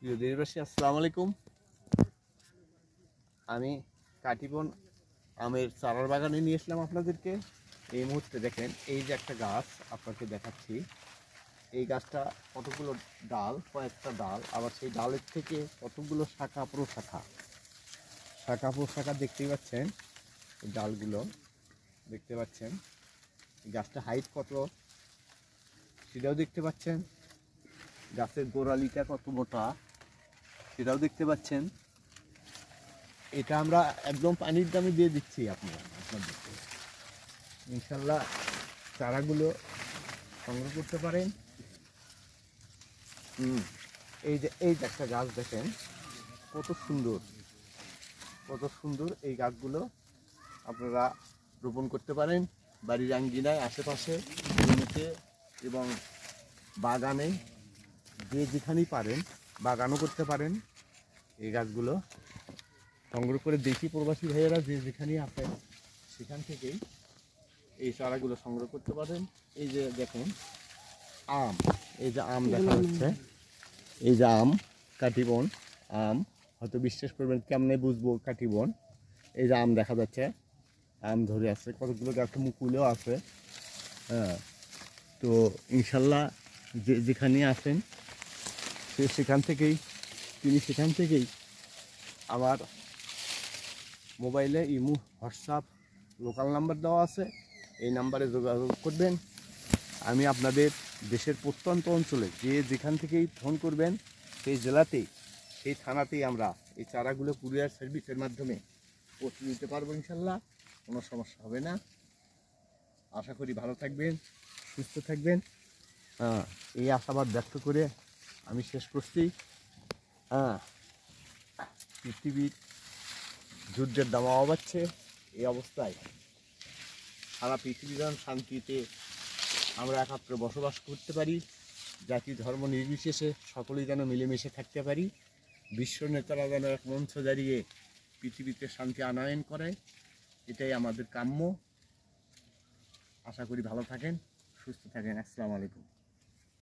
প্রিয় দেশবাসী, আসসালামু আলাইকুম। আমি কাটিবন আমের চারার বাগানে নিয়ে আসলাম আপনাদেরকে। এই মুহূর্তে দেখেন, এই যে একটা গাছ আপনাকে দেখাচ্ছি। এই গাছটা কতগুলো ডাল, কয়েকটা ডাল, আবার সেই ডালের থেকে কতগুলো শাখা প্রশাখা দেখতেই পাচ্ছেন। এই ডালগুলো দেখতে পাচ্ছেন। এই গাছটা হাইট কত সেটাও দেখতে পাচ্ছেন। গাছের গোড়ালিটা কত মোটা সেটাও দেখতে পাচ্ছেন। এটা আমরা একদম পানির দামে দিয়ে দিচ্ছি আপনাদেরকে। ইনশাল্লাহ চারাগুলো সংগ্রহ করতে পারেন। এই যে একটা গাছ দেখেন, কত সুন্দর এই গাছগুলো আপনারা রোপণ করতে পারেন বাড়ির আঙ্গিনায়, আশেপাশে, জমিতে এবং বাগানে, যে যেখানেই পারেন বাগানও করতে পারেন। এই গাছগুলো সংগ্রহ করে দেশি প্রবাসী ভাইয়েরা যে যেখানেই আছেন সেখান থেকেই এই চারাগুলো সংগ্রহ করতে পারেন। এই যে দেখেন আম, এই যে আম দেখা যাচ্ছে, এই যে আম, কাটিবন আম। হয়তো বিশ্বাস করবেন, কেমনে বুঝবো কাটিবন। এই যে আম দেখা যাচ্ছে, আম ধরে আছে, কতগুলো গাছে মুকুলও আছে। হ্যাঁ, তো ইনশাল্লাহ যে যেখানে আছেন তিনি সেখান থেকেই আমার মোবাইলে ইমো, হোয়াটসঅ্যাপ, লোকাল নাম্বার দেওয়া আছে। এই নাম্বারে যোগাযোগ করবেন। আমি আপনাদের দেশের প্রত্যন্ত অঞ্চলে যে যেখান থেকেই ফোন করবেন, সেই জেলাতেই, সেই থানাতেই আমরা এই চারাগুলো কুরিয়ার সার্ভিসের মাধ্যমে পৌঁছে দিতে পারবো। ইনশাল্লাহ কোনো সমস্যা হবে না। আশা করি ভালো থাকবেন, সুস্থ থাকবেন। এই আশাবাদ ব্যক্ত করে আমি শেষ করছি। পৃথিবীর যুদ্ধের দামামা বাড়ছে। এই অবস্থায় সারা পৃথিবী যেন শান্তিতে আমরা একাত্রে বসবাস করতে পারি, জাতি ধর্ম নির্বিশেষে সকলেই যেন মিলেমিশে থাকতে পারি। বিশ্ব নেতারা যেন এক মঞ্চ দাঁড়িয়ে পৃথিবীতে শান্তি আনয়ন করে, এটাই আমাদের কাম্য। আশা করি ভালো থাকেন, সুস্থ থাকেন। আসসালামু আলাইকুম।